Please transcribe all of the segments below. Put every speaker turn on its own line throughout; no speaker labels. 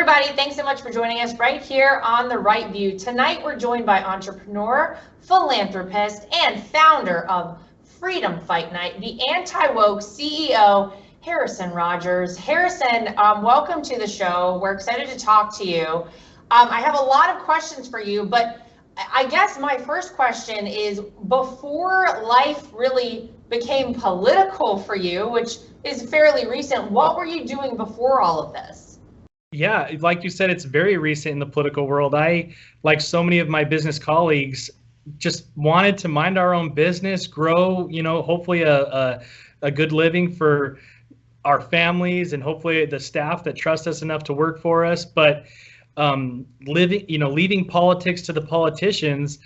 everybody. Thanks so much for joining us right here on The Right View. Tonight, we're joined by entrepreneur, philanthropist, and founder of Freedom Fight Night, the anti-woke CEO, Harrison Rogers. Harrison, welcome to the show. We're excited to talk to you. I have a lot of questions for you, but I guess my first question is, before life really became political for you, which is fairly recent, what were you doing before all of this?
Yeah, like you said, it's very recent in the political world. I, like so many of my business colleagues, just wanted to mind our own business, grow, hopefully a good living for our families and hopefully the staff that trust us enough to work for us. But leaving politics to the politicians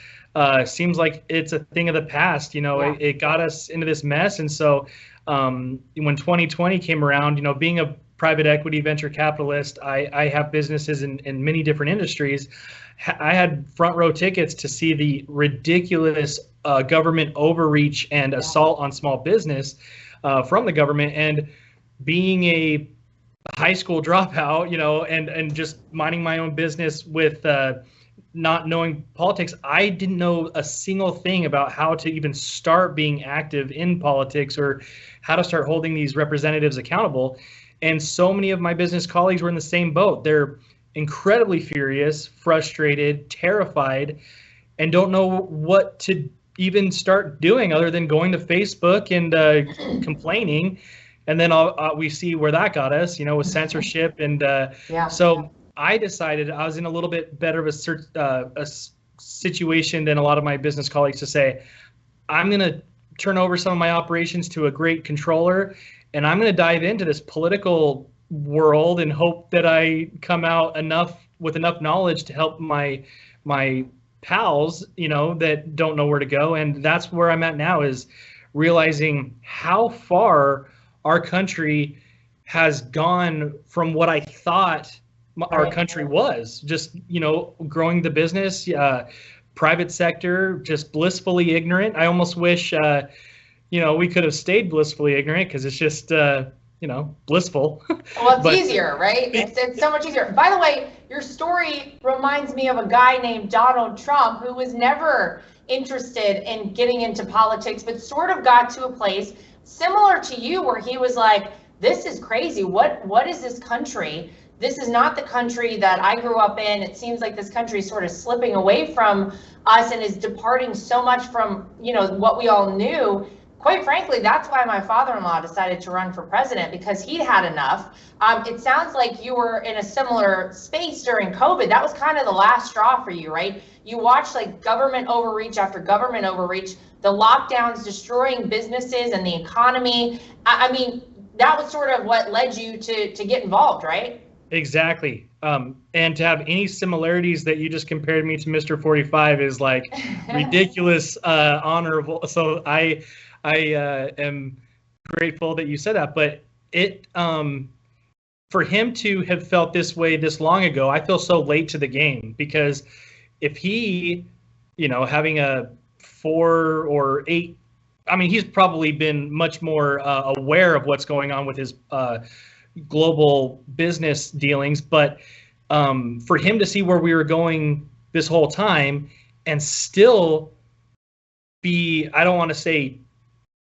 seems like it's a thing of the past. It got us into this mess. And so when 2020 came around, being a private equity venture capitalist, I have businesses in many different industries. I had front row tickets to see the ridiculous government overreach and assault on small business from the government. And being a high school dropout, and just minding my own business with not knowing politics, I didn't know a single thing about how to even start being active in politics or how to start holding these representatives accountable. And so many of my business colleagues were in the same boat. They're incredibly furious, frustrated, terrified, and don't know what to even start doing other than going to Facebook and complaining. And then we see where that got us, with censorship. And so I decided I was in a little bit better of a situation than a lot of my business colleagues to say, I'm going to turn over some of my operations to a great controller, and I'm going to dive into this political world and hope that I come out with enough knowledge to help my pals, that don't know where to go. And that's where I'm at now, is realizing how far our country has gone from what I thought our country was. Just, growing the business, private sector, just blissfully ignorant. I almost wish we could have stayed blissfully ignorant, because it's just, blissful.
Well, it's easier, right? It's so much easier. By the way, your story reminds me of a guy named Donald Trump, who was never interested in getting into politics, but sort of got to a place similar to you where he was like, this is crazy. What is this country? This is not the country that I grew up in. It seems like this country is sort of slipping away from us and is departing so much from, what we all knew. Quite frankly, that's why my father-in-law decided to run for president, because he'd had enough. It sounds like you were in a similar space during COVID. That was kind of the last straw for you, right? You watched like government overreach after government overreach, the lockdowns destroying businesses and the economy. I mean, that was sort of what led you to get involved, right?
Exactly. And to have any similarities that you just compared me to Mr. 45 is like ridiculous, honorable. So I am grateful that you said that, but for him to have felt this way this long ago, I feel so late to the game, because if he, having a 4 or 8, I mean, he's probably been much more aware of what's going on with his global business dealings, but for him to see where we were going this whole time and still be, I don't want to say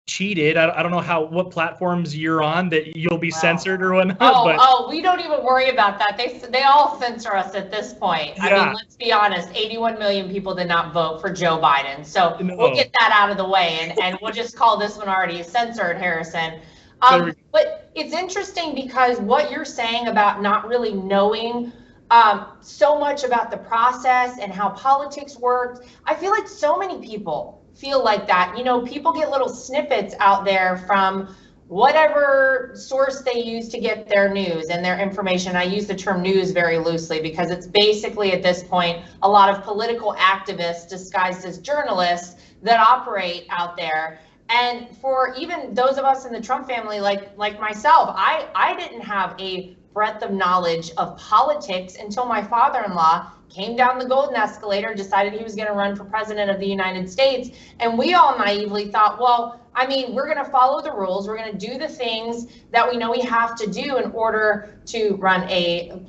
cheated. I don't know what platforms you're on that you'll be censored or whatnot.
We don't even worry about that. They all censor us at this point. I mean, let's be honest, 81 million people did not vote for Joe Biden. So we'll get that out of the way, and we'll just call this one already censored, Harrison. But it's interesting because what you're saying about not really knowing so much about the process and how politics worked, I feel like so many people feel like that. People get little snippets out there from whatever source they use to get their news and their information. I use the term news very loosely because it's basically at this point a lot of political activists disguised as journalists that operate out there. And for even those of us in the Trump family, like myself, I didn't have a breadth of knowledge of politics until my father-in-law came down the golden escalator, decided he was going to run for president of the United States. And we all naively thought, well, I mean, we're going to follow the rules. We're going to do the things that we know we have to do in order to run a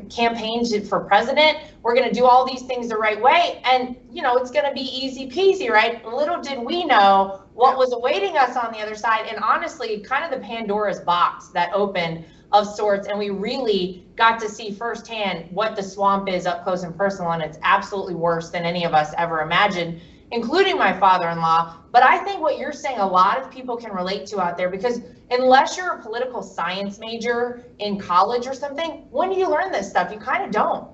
campaign for president. We're going to do all these things the right way. And, it's going to be easy peasy, right? Little did we know what was awaiting us on the other side. And honestly, kind of the Pandora's box that opened of sorts. And we really got to see firsthand what the swamp is up close and personal. And it's absolutely worse than any of us ever imagined, including my father-in-law. But I think what you're saying, a lot of people can relate to out there, because unless you're a political science major in college or something, when do you learn this stuff? You kind of don't.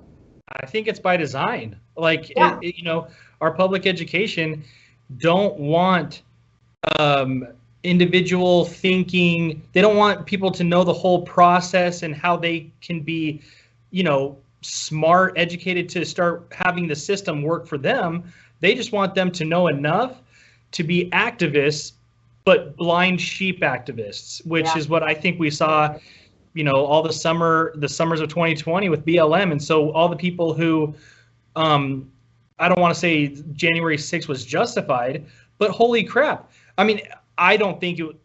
I think it's by design. Like, yeah. Our public education don't want individual thinking. They don't want people to know the whole process and how they can be, smart, educated to start having the system work for them. They just want them to know enough to be activists, but blind sheep activists, which is what I think we saw, all the summers of 2020 with BLM. And so all the people who, I don't want to say January 6th was justified, but holy crap. I mean, I don't think it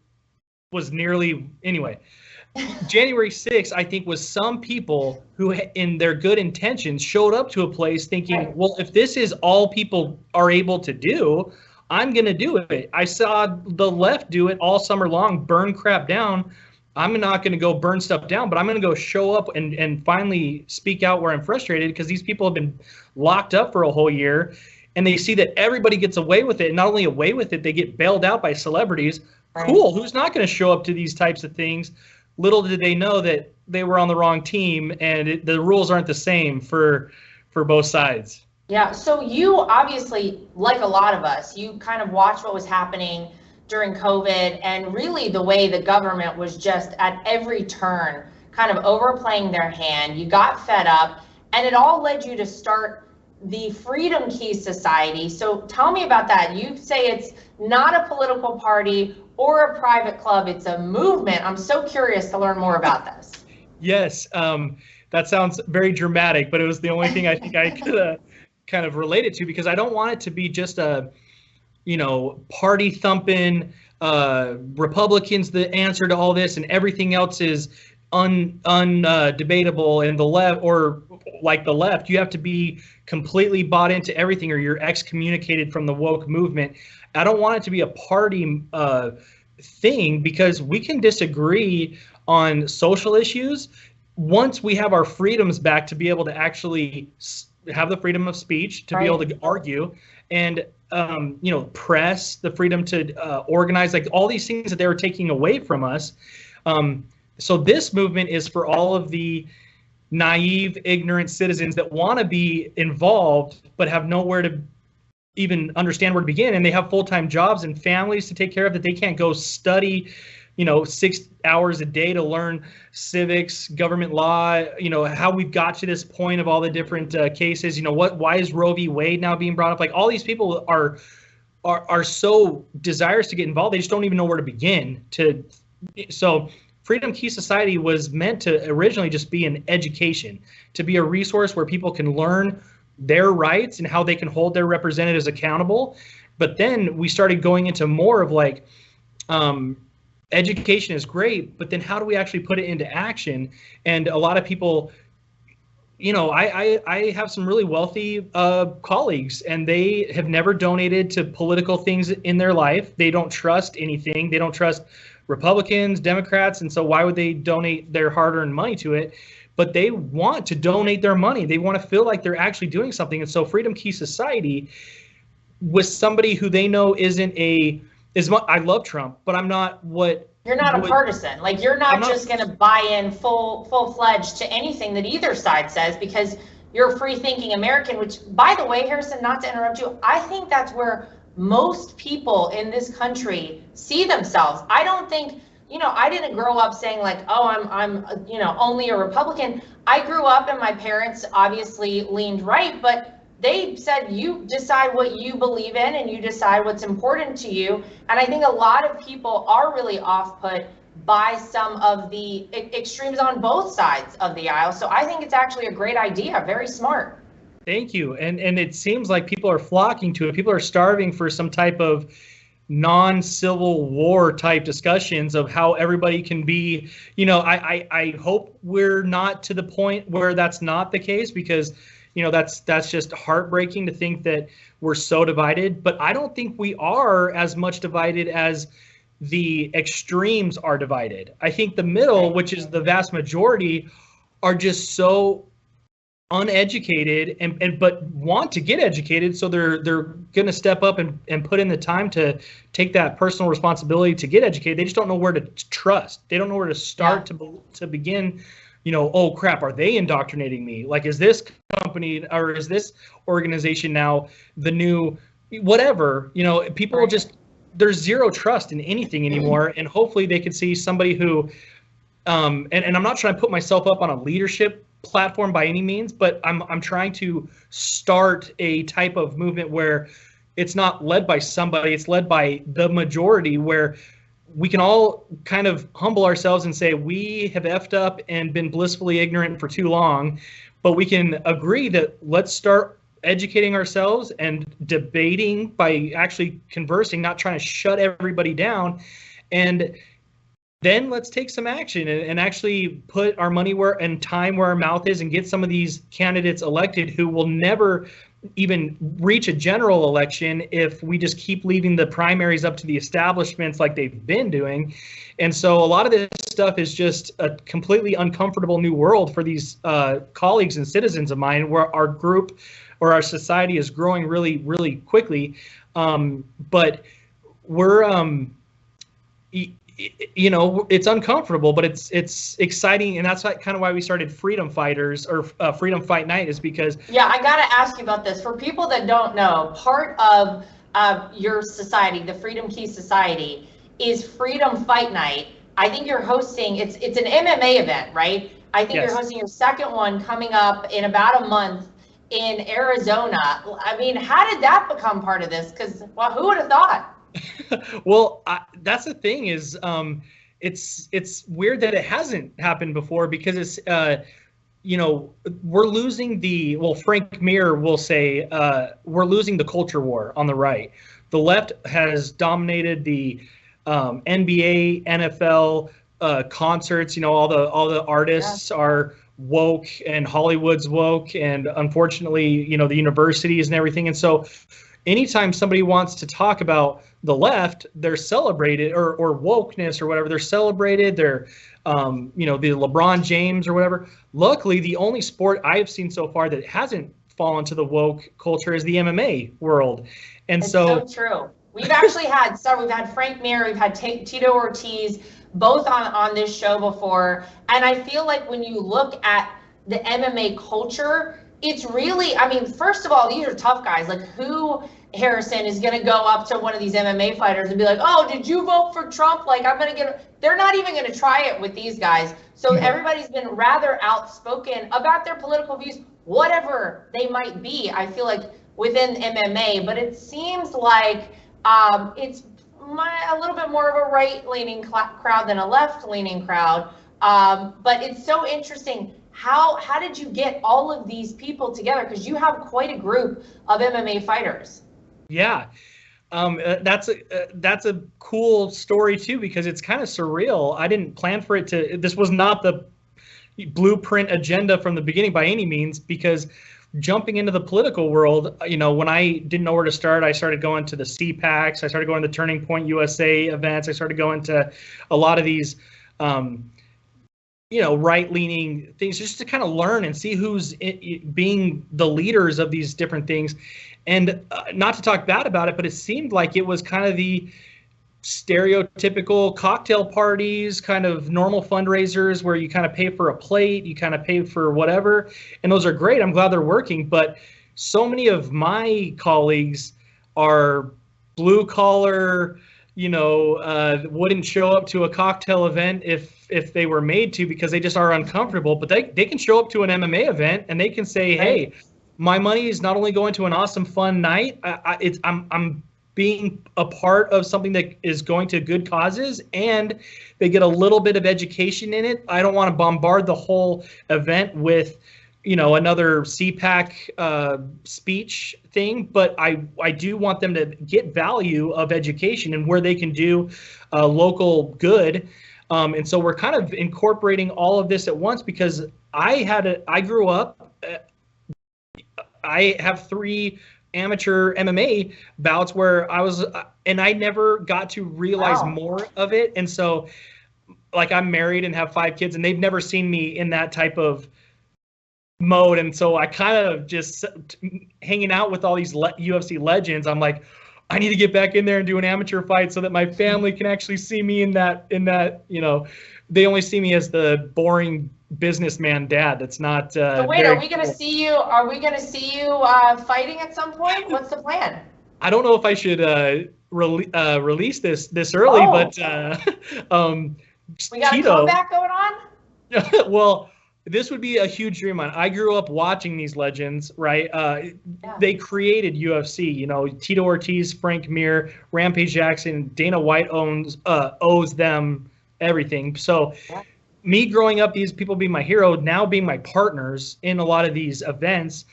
was nearly, anyway. January 6th, I think, was some people who, in their good intentions, showed up to a place thinking, well, if this is all people are able to do, I'm going to do it. I saw the left do it all summer long, burn crap down. I'm not going to go burn stuff down, but I'm going to go show up and finally speak out where I'm frustrated, because these people have been locked up for a whole year, and they see that everybody gets away with it. And not only away with it, they get bailed out by celebrities. Right. Cool. Who's not going to show up to these types of things? Little did they know that they were on the wrong team, and the rules aren't the same for both sides.
Yeah. So you obviously, like a lot of us, you kind of watched what was happening during COVID, and really the way the government was just at every turn kind of overplaying their hand. You got fed up, and it all led you to start the Freedom Key Society. So tell me about that. You say it's not a political party or a private club, it's a movement. I'm so curious to learn more about this.
Yes, that sounds very dramatic, but it was the only thing I think I could kind of relate it to, because I don't want it to be just a, party thumping, Republicans the answer to all this, and everything else is undebatable. And the left, or like the left, you have to be completely bought into everything, or you're excommunicated from the woke movement. I don't want it to be a party thing, because we can disagree on social issues. Once we have our freedoms back to be able to actually have the freedom of speech, to be able to argue, and press, the freedom to organize, like all these things that they were taking away from us. So this movement is for all of the naive, ignorant citizens that want to be involved but have nowhere to even understand where to begin, and they have full-time jobs and families to take care of, that they can't go study 6 hours a day to learn civics, government law, how we've got to this point of all the different cases. Why is Roe v. Wade now being brought up? Like, all these people are so desirous to get involved, they just don't even know where to begin. So Freedom Key Society was meant to originally just be an education, to be a resource where people can learn their rights and how they can hold their representatives accountable. But then we started going into more of like, education is great, but then how do we actually put it into action? And a lot of people, I have some really wealthy colleagues, and they have never donated to political things in their life. They don't trust anything. They don't trust Republicans, Democrats, and so why would they donate their hard-earned money to it? But they want to donate their money. They want to feel like they're actually doing something. And so Freedom Key Society was somebody who they know I love Trump, but I'm not what...
You're not a partisan. Like, you're not just going to buy in full-fledged to anything that either side says, because you're a free-thinking American, which, by the way, Harrison, not to interrupt you, I think that's where most people in this country see themselves. I don't think, I didn't grow up saying like, oh, I'm only a Republican. I grew up and my parents obviously leaned right, but they said, you decide what you believe in and you decide what's important to you. And I think a lot of people are really off-put by some of the extremes on both sides of the aisle. So I think it's actually a great idea, very smart.
Thank you. And it seems like people are flocking to it. People are starving for some type of non-Civil War type discussions of how everybody can be, I hope we're not to the point where that's not the case, because, that's just heartbreaking to think that we're so divided. But I don't think we are as much divided as the extremes are divided. I think the middle, which is the vast majority, are just so uneducated and but want to get educated, so they're going to step up and put in the time to take that personal responsibility to get educated. They just don't know where to trust. They don't know where to start to begin. Oh crap, are they indoctrinating me? Like, is this company or is this organization now the new whatever? People just, there's zero trust in anything anymore. And hopefully they could see somebody who and I'm not trying to put myself up on a leadership platform by any means, but I'm trying to start a type of movement where it's not led by somebody, it's led by the majority, where we can all kind of humble ourselves and say we have effed up and been blissfully ignorant for too long, but we can agree that let's start educating ourselves and debating by actually conversing, not trying to shut everybody down. And then let's take some action and actually put our money and time where our mouth is, and get some of these candidates elected who will never even reach a general election if we just keep leaving the primaries up to the establishments like they've been doing. And so a lot of this stuff is just a completely uncomfortable new world for these colleagues and citizens of mine, where our group or our society is growing really, really quickly. But we're it's uncomfortable, but it's exciting, and that's kind of why we started Freedom Fighters, or Freedom Fight Night, is because
I gotta ask you about this. For people that don't know, part of your society, the Freedom Key Society, is Freedom Fight Night. I think you're hosting, it's an MMA event, right? I think you're hosting your second one coming up in about a month in Arizona. I mean, how did that become part of this? Because, well, who would have thought?
Well, that's the thing is, it's weird that it hasn't happened before, because it's, we're losing Frank Mir will say, we're losing the culture war on the right. The left has dominated the NBA, NFL, concerts. All the artists are woke, and Hollywood's woke, and unfortunately, the universities and everything. And so anytime somebody wants to talk about the left, they're celebrated, or wokeness or whatever, they're celebrated. They're, the LeBron James or whatever. Luckily, the only sport I've seen so far that hasn't fallen to the woke culture is the MMA world. And
it's so true. We've actually had we've had Frank Mir, we've had Tito Ortiz, both on this show before. And I feel like when you look at the MMA culture, it's really, I mean, first of all, these are tough guys. Like, who, Harrison, is going to go up to one of these MMA fighters and be like, oh, did you vote for Trump? Like, I'm going to get, they're not even going to try it with these guys. So everybody's been rather outspoken about their political views, whatever they might be, I feel like, within MMA. But it seems like it's a little bit more of a right-leaning crowd than a left-leaning crowd. But it's so interesting. How did you get all of these people together? Because you have quite a group of MMA fighters.
Yeah, that's a cool story too, because it's kind of surreal. I didn't plan for it to. This was not the blueprint agenda from the beginning by any means, because jumping into the political world, when I didn't know where to start, I started going to the CPACs. I started going to Turning Point USA events. I started going to a lot of these right-leaning things, just to kind of learn and see who's being the leaders of these different things. And not to talk bad about it, but it seemed like it was kind of the stereotypical cocktail parties, kind of normal fundraisers where you kind of pay for a plate, you kind of pay for whatever. And those are great. I'm glad they're working. But so many of my colleagues are blue collar, wouldn't show up to a cocktail event if they were made to, because they just are uncomfortable. But they can show up to an MMA event and they can say, hey, my money is not only going to an awesome fun night, I'm being a part of something that is going to good causes, and they get a little bit of education in it. I don't want to bombard the whole event with another CPAC speech thing, but I do want them to get value of education and where they can do local good. And so we're kind of incorporating all of this at once, because I grew up, I have 3 amateur MMA bouts where I was, and I never got to realize more of it. And so, like, I'm married and have 5 kids, and they've never seen me in that type of mode. And so I kind of just hanging out with all these UFC legends. I'm like, I need to get back in there and do an amateur fight so that my family can actually see me in that, they only see me as the boring businessman dad. That's not.
So wait, are we going to see you? Are we going to see you fighting at some point? What's the plan?
I don't know if I should release this early, but
we got a comeback going on.
Well, this would be a huge dream of mine. I grew up watching these legends, right? They created UFC. Tito Ortiz, Frank Mir, Rampage Jackson, Dana White owes them everything. So me growing up, these people being my hero, now being my partners in a lot of these events,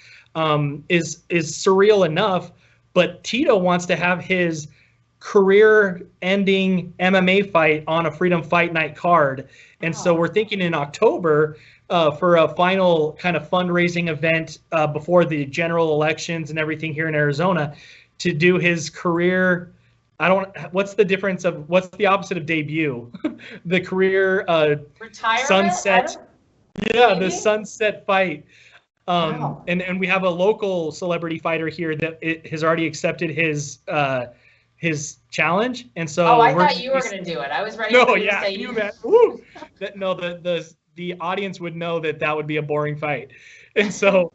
is surreal enough. But Tito wants to have his career-ending MMA fight on a Freedom Fight Night card. And so we're thinking in October for a final kind of fundraising event before the general elections and everything here in Arizona, to do his career. What's the opposite of debut? The career
retirement?
Sunset. Yeah, the sunset fight. And we have a local celebrity fighter here that has already accepted his challenge, and so.
I thought you were going to do it. I was ready. No,
yeah,
to say
you bet. Woo! The audience would know that would be a boring fight, and so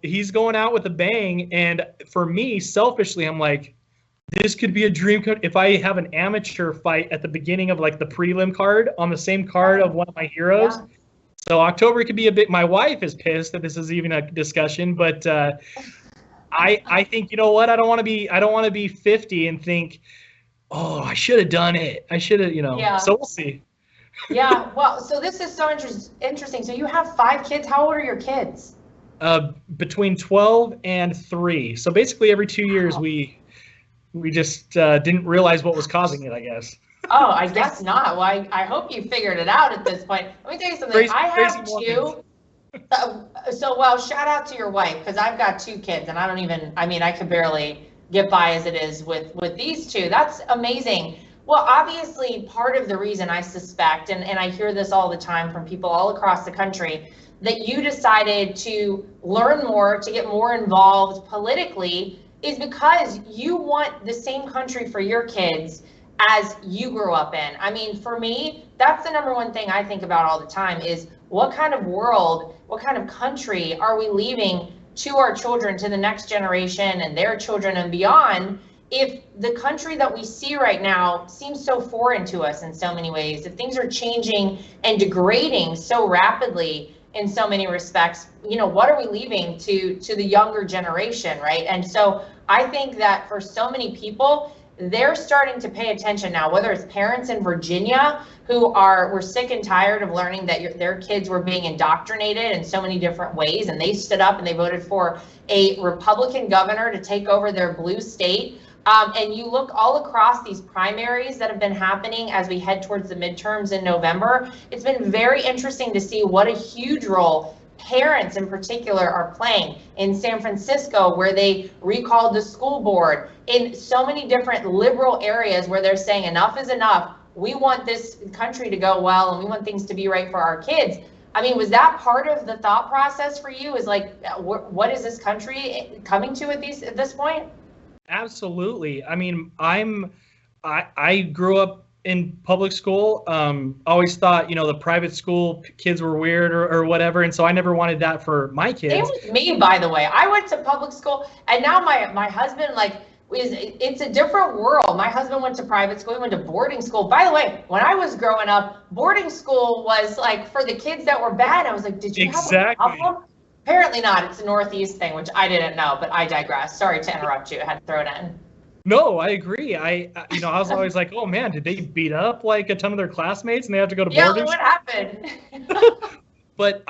he's going out with a bang. And for me, selfishly, I'm like, this could be a dream if I have an amateur fight at the beginning of like the prelim card on the same card of one of my heroes. Yeah. So October could be a bit. My wife is pissed that this is even a discussion, but I think, you know what? I don't want to be 50 and think, oh, I should have done it. I should have,
Yeah.
So we'll see.
Yeah. Well, so this is so interesting. So you have 5 kids. How old are your kids?
Between 12 and 3. So basically every 2 years we just didn't realize what was causing it, I guess.
Oh, I guess not. Well, I hope you figured it out at this point. Let me tell you something. I have 2. Well, shout out to your wife, because I've got 2 kids, and I could barely get by as it is with these 2. That's amazing. Well, obviously, part of the reason I suspect, and I hear this all the time from people all across the country, that you decided to learn more, to get more involved politically, is because you want the same country for your kids as you grew up in. I mean, for me, that's the number one thing I think about all the time is what kind of world, what kind of country are we leaving to our children, to the next generation and their children and beyond, if the country that we see right now seems so foreign to us in so many ways, if things are changing and degrading so rapidly in so many respects, what are we leaving to the younger generation, right? And so I think that for so many people, they're starting to pay attention now, whether it's parents in Virginia who were sick and tired of learning that their kids were being indoctrinated in so many different ways, and they stood up and they voted for a Republican governor to take over their blue state. And you look all across these primaries that have been happening as we head towards the midterms in November. It's been very interesting to see what a huge role parents in particular are playing in San Francisco, where they recalled the school board, in so many different liberal areas where they're saying enough is enough. We want this country to go well, and we want things to be right for our kids. I mean, was that part of the thought process for you? Is like, what is this country coming to at this point?
Absolutely. I mean, I grew up in public school. Always thought, the private school kids were weird or whatever, and so I never wanted that for my kids.
Same with me, by the way. I went to public school, and now my husband, it's a different world. My husband went to private school. He went to boarding school. By the way, when I was growing up, boarding school was like for the kids that were bad. I was like, did you have a problem? Apparently not. It's a Northeast thing, which I didn't know, but I digress. Sorry to interrupt you. I had to throw it in.
No, I agree. I was always like, oh man, did they beat up like a ton of their classmates and they have to go to boarding school?
What happened?
But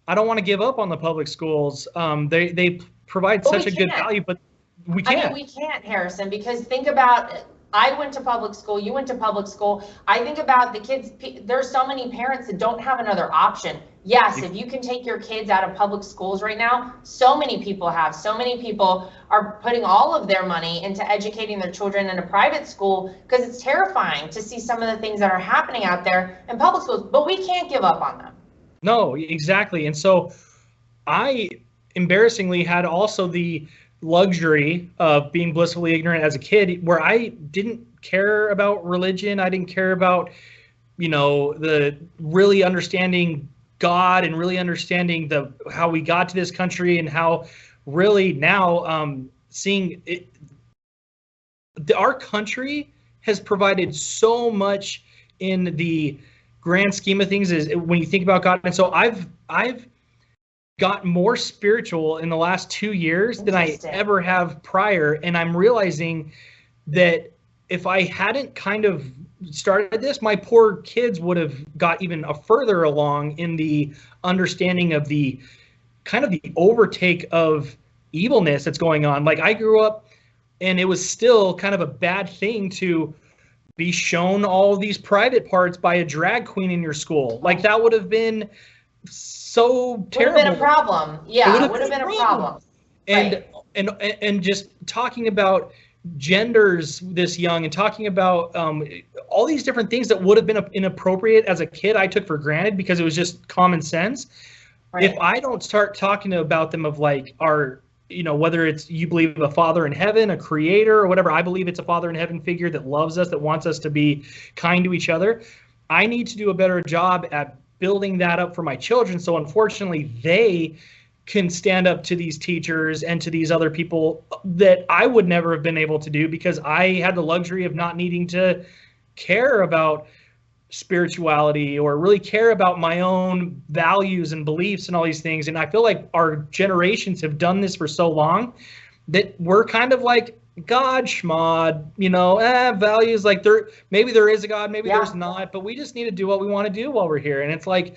I don't want to give up on the public schools. They provide such a good value, but we can't.
I mean, we can't, Harrison, because think about, I went to public school, you went to public school. I think about the kids, there's so many parents that don't have another option. Yes, if you can take your kids out of public schools right now, so many people have. So many people are putting all of their money into educating their children in a private school because it's terrifying to see some of the things that are happening out there in public schools, but we can't give up on them.
No, exactly. And so I embarrassingly had also the luxury of being blissfully ignorant as a kid, where I didn't care about religion. I didn't care about, the really understanding God and really understanding how we got to this country, and how really now seeing it, our country has provided so much in the grand scheme of things is when you think about God. And so I've got more spiritual in the last 2 years than I ever have prior. And I'm realizing that if I hadn't kind of started this, my poor kids would have got even further along in the understanding of the kind of the overtake of evilness that's going on. Like, I grew up and it was still kind of a bad thing to be shown all these private parts by a drag queen in your school. Like, that would have been so terrible.
Would have been a problem. Yeah, it would have been a problem.
And right. and just talking about genders this young, and talking about all these different things that would have been inappropriate as a kid, I took for granted because it was just common sense. Right. If I don't start talking about them of like our, whether it's you believe a father in heaven, a creator, or whatever, I believe it's a father in heaven figure that loves us, that wants us to be kind to each other. I need to do a better job at building that up for my children. So unfortunately, they can stand up to these teachers and to these other people that I would never have been able to do, because I had the luxury of not needing to care about spirituality or really care about my own values and beliefs and all these things. And I feel like our generations have done this for so long that we're kind of like God schmod, values, like maybe there is a God, maybe there's not, but we just need to do what we want to do while we're here. And it's like,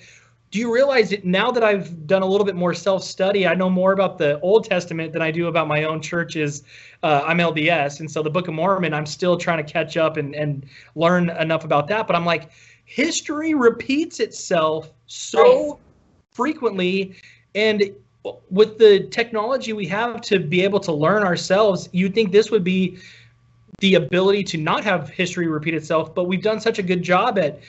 do you realize that now that I've done a little bit more self-study, I know more about the Old Testament than I do about my own churches. I'm LDS, and so the Book of Mormon, I'm still trying to catch up and learn enough about that. But I'm like, history repeats itself so frequently, and with the technology we have to be able to learn ourselves, you'd think this would be the ability to not have history repeat itself, but we've done such a good job at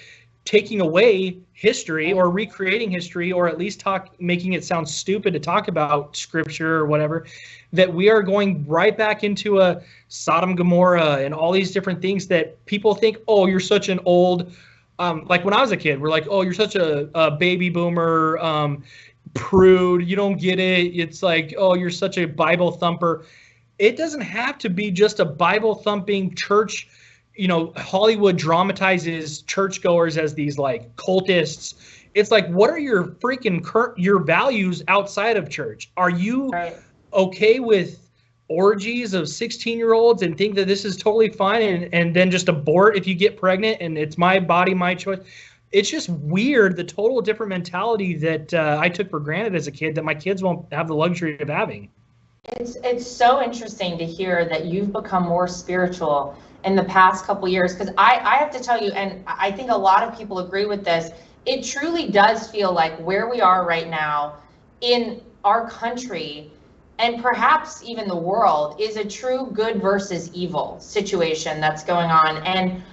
taking away history or recreating history, or at least making it sound stupid to talk about scripture or whatever, that we are going right back into a Sodom, Gomorrah and all these different things that people think, oh, you're such an old, like when I was a kid, we're like, oh, you're such a baby boomer, prude, you don't get it. It's like, oh, you're such a Bible thumper. It doesn't have to be just a Bible thumping church. Hollywood dramatizes churchgoers as these like cultists. It's like, what are your freaking your values outside of church? Are you okay with orgies of 16-year-olds and think that this is totally fine, and then just abort if you get pregnant and it's my body, my choice? It's just weird, the total different mentality that I took for granted as a kid that my kids won't have the luxury of having.
It's so interesting to hear that you've become more spiritual in the past couple years, because I have to tell you, and I think a lot of people agree with this, it truly does feel like where we are right now in our country, and perhaps even the world, is a true good versus evil situation that's going on. And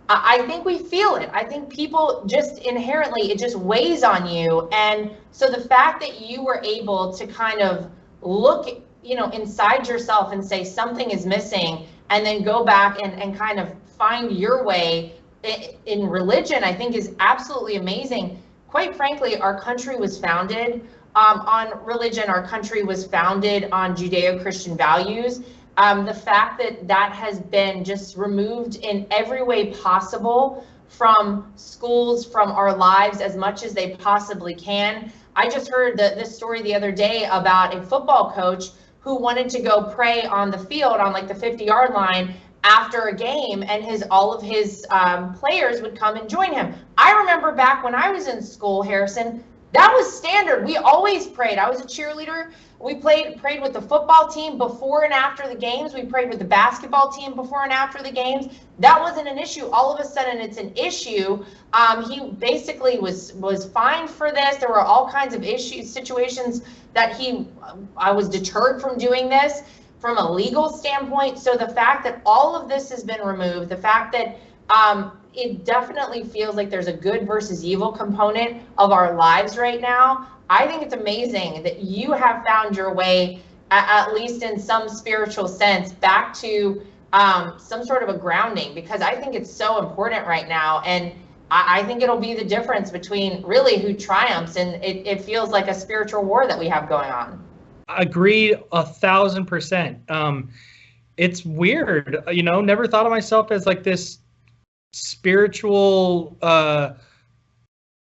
I think we feel it. I think people just inherently, it just weighs on you. And so the fact that you were able to kind of look, inside yourself and say something is missing, and then go back and kind of find your way in religion, I think is absolutely amazing. Quite frankly, our country was founded on religion. Our country was founded on Judeo-Christian values. The fact that has been just removed in every way possible from schools, from our lives, as much as they possibly can. I just heard this story the other day about a football coach who wanted to go pray on the field on like the 50-yard line after a game, and all of his players would come and join him. I remember back when I was in school, Harrison, That was standard. We always prayed. I was a cheerleader. We prayed with the football team before and after the games. We prayed with the basketball team before and after the games. That wasn't an issue. All of a sudden, it's an issue. He basically was fined for this. There were all kinds of situations that I was deterred from doing this from a legal standpoint. So the fact that all of this has been removed, the fact that it definitely feels like there's a good versus evil component of our lives right now. I think it's amazing that you have found your way, at least in some spiritual sense, back to some sort of a grounding, because I think it's so important right now. And I think it'll be the difference between really who triumphs, and it feels like a spiritual war that we have going on.
Agreed 1,000%. It's weird, never thought of myself as like this spiritual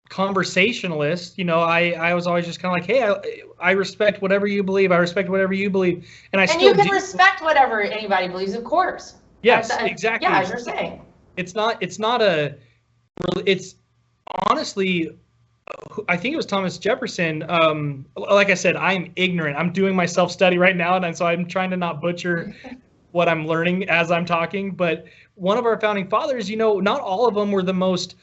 conversationalist. I was always just kind of like, hey, I respect whatever you believe. I respect whatever you believe, and
you can respect whatever anybody believes, of course.
Yes, exactly.
Yeah, as you're saying.
It's honestly, I think it was Thomas Jefferson. Like I said, I'm ignorant. I'm doing my self-study right now, and so I'm trying to not butcher what I'm learning as I'm talking. But one of our founding fathers, not all of them were the most,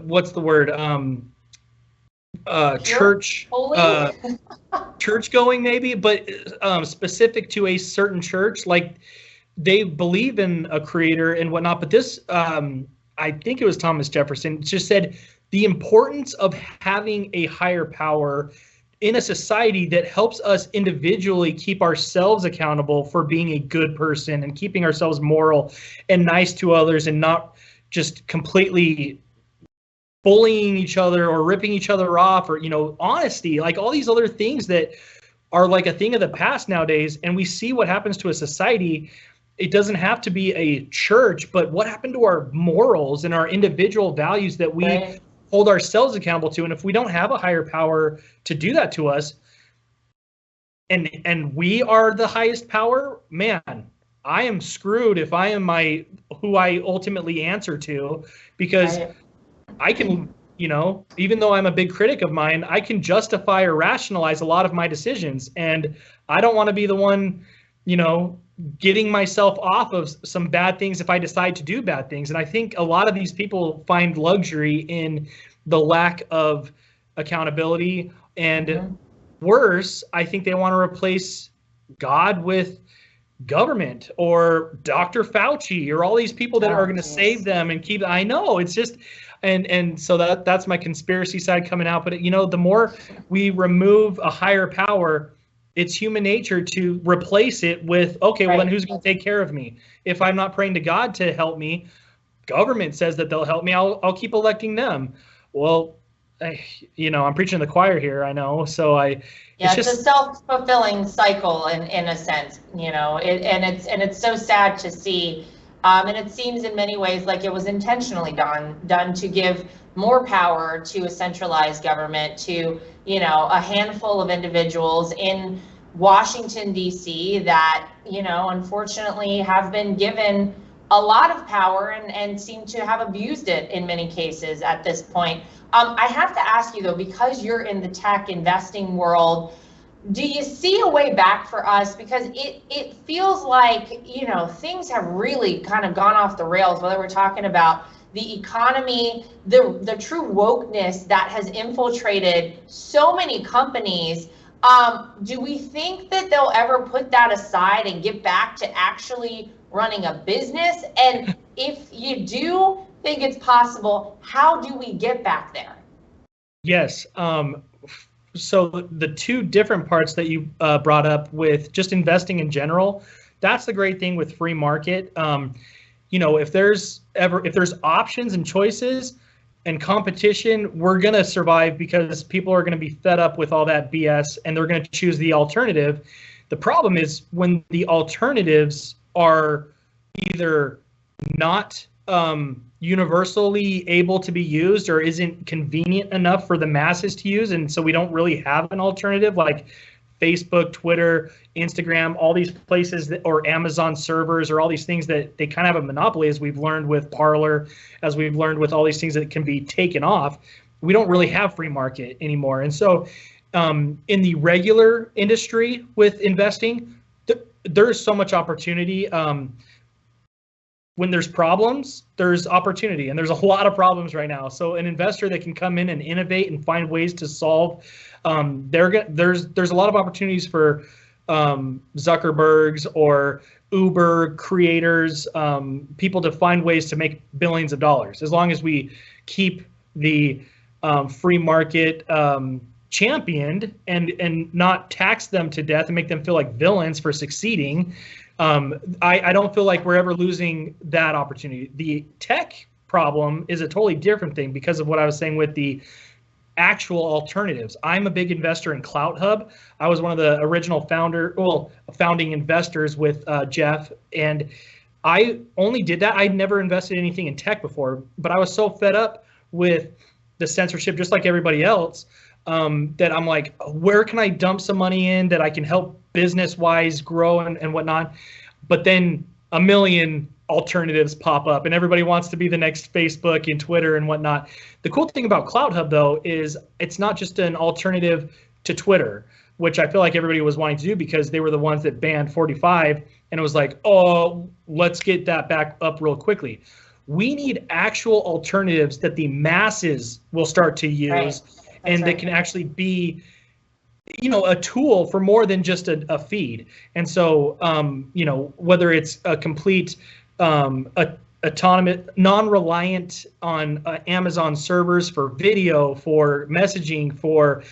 what's the word? Church going maybe, but specific to a certain church, like they believe in a creator and whatnot. But this, I think it was Thomas Jefferson, just said the importance of having a higher power in a society that helps us individually keep ourselves accountable for being a good person and keeping ourselves moral and nice to others and not just completely bullying each other or ripping each other off, or honesty, like all these other things that are like a thing of the past nowadays. And we see what happens to a society. It doesn't have to be a church, but what happened to our morals and our individual values that we hold ourselves accountable to? And if we don't have a higher power to do that to us, and we are the highest power, man, I am screwed if I am who I ultimately answer to, because I can, even though I'm a big critic of mine, I can justify or rationalize a lot of my decisions. And I don't want to be the one, getting myself off of some bad things if I decide to do bad things. And I think a lot of these people find luxury in the lack of accountability. And worse, I think they want to replace God with government or Dr. Fauci or all these people that are going to save them and keep. I know, it's just, and so that's my conspiracy side coming out. But the more we remove a higher power, it's human nature to replace it with, okay, well, then who's going to take care of me? If I'm not praying to God to help me, government says that they'll help me, I'll keep electing them. Well, I'm preaching to the choir here, I know. So it's
a self-fulfilling cycle in a sense, and it's so sad to see. And it seems in many ways like it was intentionally done to give more power to a centralized government, to a handful of individuals in Washington, D.C. that, unfortunately have been given a lot of power and seem to have abused it in many cases at this point. I have to ask you, though, because you're in the tech investing world, do you see a way back for us? Because it feels like, things have really kind of gone off the rails, whether we're talking about the economy, the true wokeness that has infiltrated so many companies. Do we think that they'll ever put that aside and get back to actually running a business? And if you do think it's possible, how do we get back there?
Yes. So the two different parts that you brought up with just investing in general, that's the great thing with free market. If there's options and choices and competition, we're going to survive because people are going to be fed up with all that BS and they're going to choose the alternative. The problem is when the alternatives are either not universally able to be used or isn't convenient enough for the masses to use. And so we don't really have an alternative like Facebook, Twitter, Instagram, all these places or Amazon servers or all these things that they kind of have a monopoly, as we've learned with Parler, as we've learned with all these things that can be taken off. we don't really have free market anymore. And so in the regular industry with investing, there's so much opportunity. When there's problems, there's opportunity, and there's a lot of problems right now. So an investor that can come in and innovate and find ways to solve, there's a lot of opportunities for Zuckerbergs or Uber creators, people to find ways to make billions of dollars, as long as we keep the free market championed and not tax them to death and make them feel like villains for succeeding. I don't feel like we're ever losing that opportunity. The tech problem is a totally different thing because of what I was saying with the actual alternatives. I'm a big investor in CloutHub. I was one of the original founding investors with Jeff, and I only did that. I'd never invested anything in tech before, but I was so fed up with the censorship, just like everybody else, that I'm like, where can I dump some money in that I can help business-wise grow and whatnot? But then a million alternatives pop up, and everybody wants to be the next Facebook and Twitter and whatnot. The cool thing about CloutHub, though, is it's not just an alternative to Twitter, which I feel like everybody was wanting to do because they were the ones that banned 45, and it was like, oh, let's get that back up real quickly. We need actual alternatives that the masses will start to use, right, and that can actually be, a tool for more than just a feed. And so, whether it's a complete autonomous, non-reliant on Amazon servers for video, for messaging, for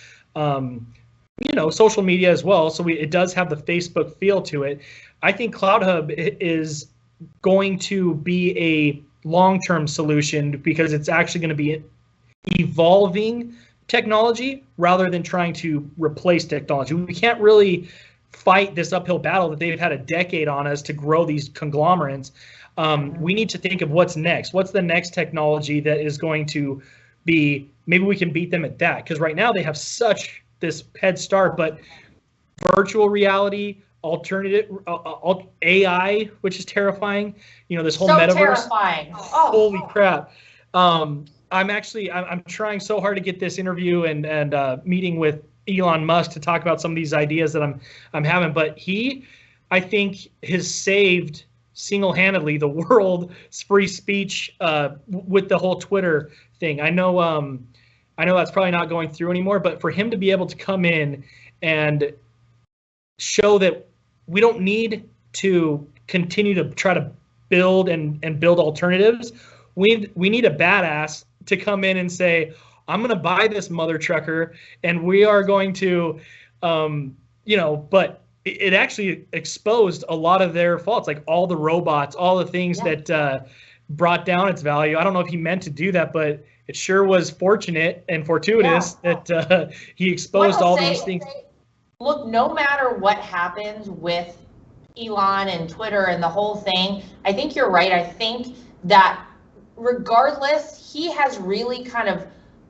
social media as well. So it does have the Facebook feel to it. I think CloutHub is going to be a long-term solution because it's actually going to be evolving technology rather than trying to replace technology. We can't really fight this uphill battle that they've had a decade on us to grow these conglomerates. We need to think of what's next. What's the next technology that is going to be, maybe we can beat them at that, because right now they have such this head start, but virtual reality, alternative, AI, which is terrifying, this whole metaverse.
Terrifying. Oh.
Holy crap. I'm trying so hard to get this interview and meeting with Elon Musk to talk about some of these ideas that I'm having, but he, I think, has saved single-handedly the world's free speech with the whole Twitter thing. I know that's probably not going through anymore, but for him to be able to come in and show that we don't need to continue to try to build and build alternatives. We need a badass to come in and say, I'm going to buy this mother trucker, and we are going to, but it actually exposed a lot of their faults, like all the robots, all the things that brought down its value. I don't know if he meant to do that, but it sure was fortunate and fortuitous that he exposed all these things.
Look, no matter what happens with Elon and Twitter and the whole thing, I think you're right. I think that regardless, he has really kind of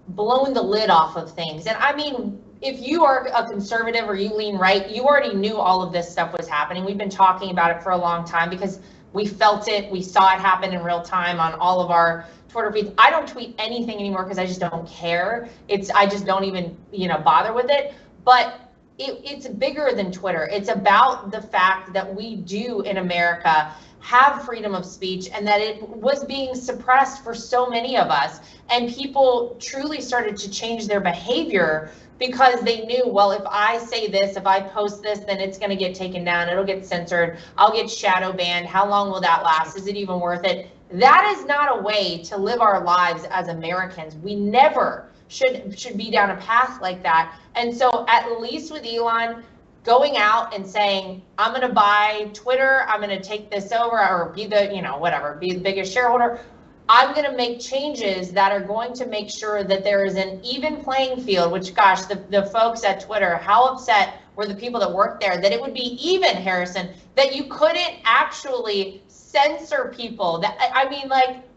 blown the lid off of things. And I mean, if you are a conservative or you lean right, you already knew all of this stuff was happening. We've been talking about it for a long time because we felt it. We saw it happen in real time on all of our Twitter feeds. I don't tweet anything anymore because I just don't care. I just don't even, bother with it. But it's bigger than Twitter. It's about the fact that we do in America have freedom of speech, and that it was being suppressed for so many of us, and people truly started to change their behavior because they knew, well, if I say this, if I post this, then it's going to get taken down, it'll get censored, I'll get shadow banned. How long will that last? Is it even worth it? That is not a way to live our lives as Americans. We never should be down a path like that. And so at least with Elon going out and saying, I'm going to buy Twitter, I'm going to take this over, or be the, be the biggest shareholder, I'm going to make changes that are going to make sure that there is an even playing field, which, gosh, the folks at Twitter, how upset were the people that worked there that it would be even, Harrison, that you couldn't actually censor people.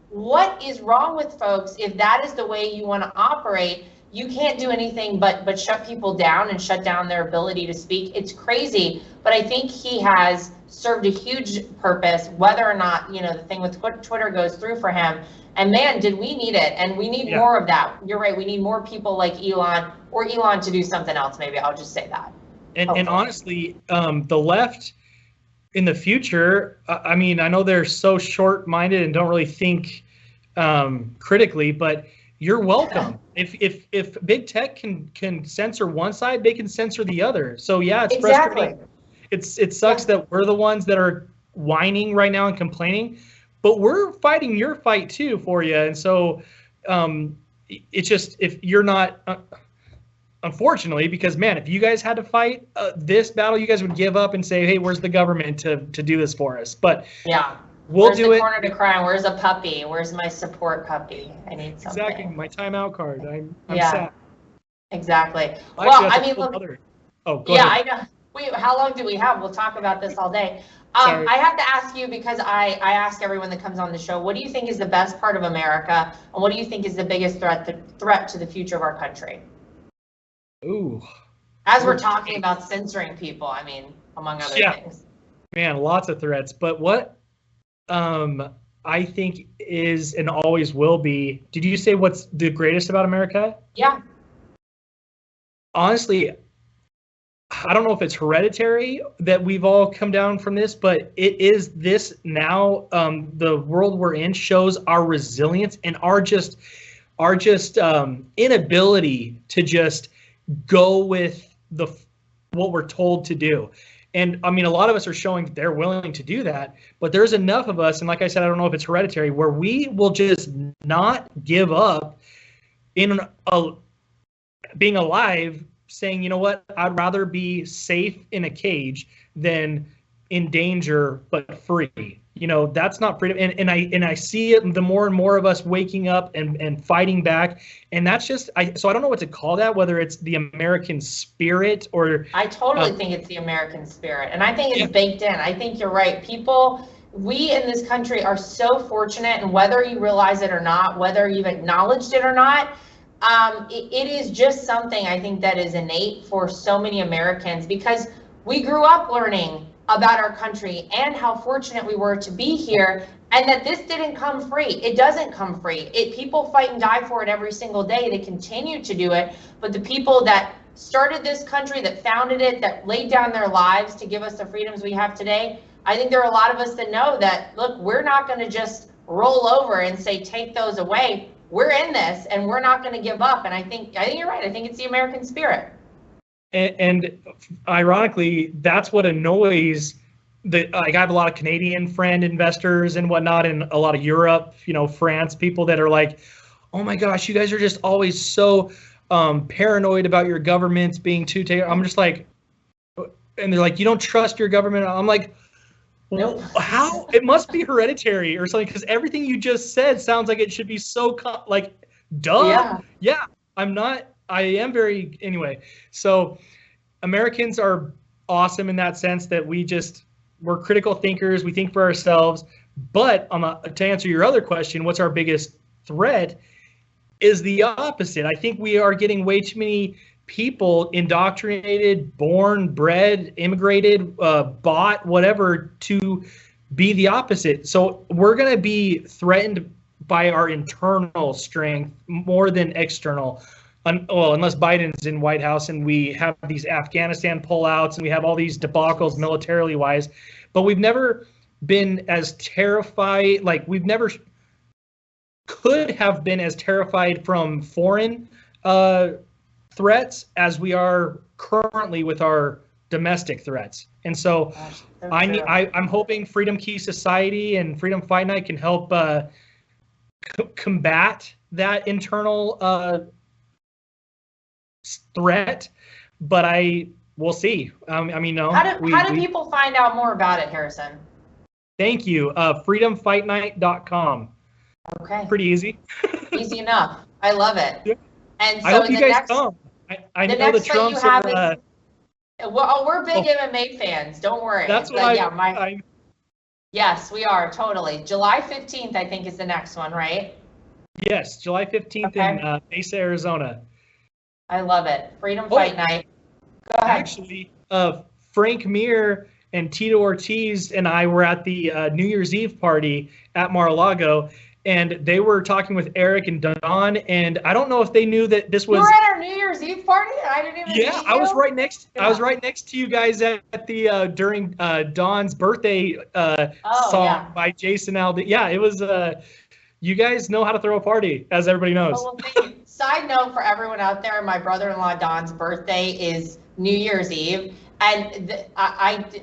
What is wrong with folks if that is the way you want to operate? You can't do anything but shut people down and shut down their ability to speak. It's crazy, but I think he has served a huge purpose, whether or not, you know, the thing with Twitter goes through for him. And man, did we need it. And we need more of that. You're right. We need more people like Elon, or Elon to do something else. Maybe I'll just say that.
And honestly, the left in the future, I mean, I know they're so short-minded and don't really think critically, but you're welcome. If big tech can censor one side, they can censor the other. So yeah, it's frustrating. It sucks that we're the ones that are whining right now and complaining, but we're fighting your fight too for you. And so it's just, if you're not, unfortunately, because man, if you guys had to fight this battle, you guys would give up and say, hey, where's the government to do this for us? But
yeah,
we'll do it.
Where's the corner to cry? Where's a puppy? Where's my support puppy? I need something.
Exactly, my timeout card. I'm sad.
Exactly.
Well,
I mean, look.
Oh, go ahead.
I know. How long do we have? We'll talk about this all day. I have to ask you, because I ask everyone that comes on the show, what do you think is the best part of America, and what do you think is the biggest threat to the future of our country?
Ooh.
As we're talking about censoring people, I mean, among other things.
Man, lots of threats. But what I think is and always will be, did you say what's the greatest about America?
Yeah.
Honestly, I don't know if it's hereditary that we've all come down from this, but it is this now. The world we're in shows our resilience and our inability to just go with what we're told to do. And I mean, a lot of us are showing that they're willing to do that, but there's enough of us, and like I said, I don't know if it's hereditary, where we will just not give up in being alive, saying, you know what, I'd rather be safe in a cage than in danger but free. You know, that's not freedom. And I see it, the more and more of us waking up and fighting back. And that's just, so I don't know what to call that, whether it's the American spirit or.
I totally think it's the American spirit. And I think it's baked in. I think you're right. We in this country are so fortunate, and whether you realize it or not, whether you've acknowledged it or not, it is just something I think that is innate for so many Americans, because we grew up learning about our country and how fortunate we were to be here, and that this didn't come free. It doesn't come free. People fight and die for it every single day. They continue to do it, but the people that started this country, that founded it, that laid down their lives to give us the freedoms we have today, I think there are a lot of us that know that, look, we're not going to just roll over and say, take those away. We're in this, and we're not going to give up. And I think you're right. I think it's the American spirit.
And ironically, that's what annoys like I have a lot of Canadian friend investors and whatnot, and a lot of Europe, France, people that are like, oh my gosh, you guys are just always so paranoid about your governments being too. I'm just like, and they're like, you don't trust your government. I'm like,
nope.
How? It must be hereditary or something, because everything you just said sounds like it should be so like, duh. Yeah, I'm not. I am very, anyway. So Americans are awesome in that sense that we're critical thinkers. We think for ourselves. But to answer your other question, what's our biggest threat is the opposite. I think we are getting way too many people indoctrinated, born, bred, immigrated, bought, whatever, to be the opposite. So we're going to be threatened by our internal strength more than external. Unless Biden's in White House and we have these Afghanistan pullouts and we have all these debacles militarily wise, but we've never been as terrified, like we've never could have been as terrified from foreign threats as we are currently with our domestic threats. And so I'm hoping Freedom Key Society and Freedom Fight Night can help combat that internal threat, but we'll see. How
do people find out more about it, Harrison?
Thank you. freedomfightnight.com.
Okay.
Pretty easy.
Easy enough. I love it.
Yeah.
And so
I hope you guys come. I know the Trumps are.
We're big MMA fans. Don't worry.
That's what
Yes, we are, totally. July 15th, I think, is the next one, right?
Yes, July 15th in Mesa, Arizona.
I love it. Freedom Fight Night. Go ahead.
Actually, Frank Mir and Tito Ortiz and I were at the New Year's Eve party at Mar-a-Lago, and they were talking with Eric and Don, and I don't know if they knew that this was.
You were at our New Year's Eve party, and I didn't even.
Yeah, I was right next. Yeah. I was right next to you guys at the during Don's birthday song by Jason Aldean. Yeah, it was. You guys know how to throw a party, as everybody knows.
Oh, well, thank you. Side note for everyone out there: my brother-in-law Don's birthday is New Year's Eve, and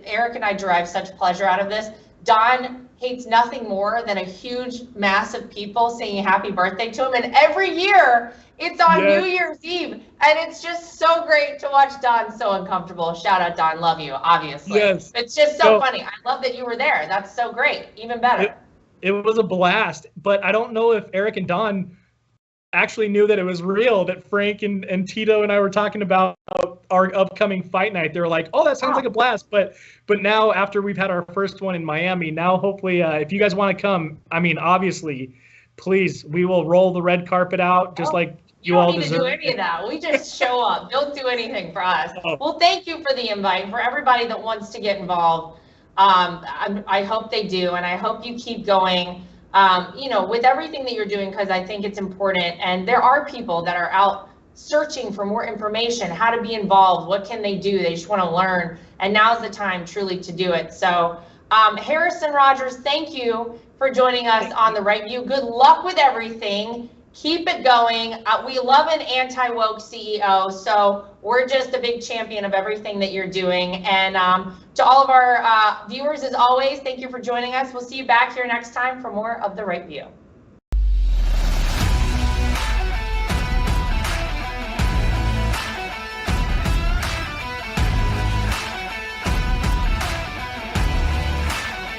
Eric and I derive such pleasure out of this. Don hates nothing more than a huge mass of people saying happy birthday to him, and every year it's on New Year's Eve, and it's just so great to watch Don so uncomfortable. Shout out Don, love you, obviously.
Yes.
It's just so funny. I love that you were there. That's so great, even better.
It was a blast, but I don't know if Eric and Don actually knew that it was real, that Frank and Tito and I were talking about our upcoming fight night. They were like, oh, that sounds like a blast. But now, after we've had our first one in Miami, now hopefully if you guys want to come, I mean, obviously, please, we will roll the red carpet out just like you all deserve.
You don't need to do any of that. We just show up. Don't do anything for us. Well, thank you for the invite. For everybody that wants to get involved, I hope they do, and I hope you keep going. With everything that you're doing, because I think it's important. And there are people that are out searching for more information, how to be involved, what can they do? They just want to learn. And now's the time truly to do it. So Harrison Rogers, thank you for joining us on The Right View. Good luck with everything. Keep it going. We love an anti-woke CEO, so we're just a big champion of everything that you're doing. And to all of our viewers, as always, thank you for joining us. We'll see you back here next time for more of The Right View.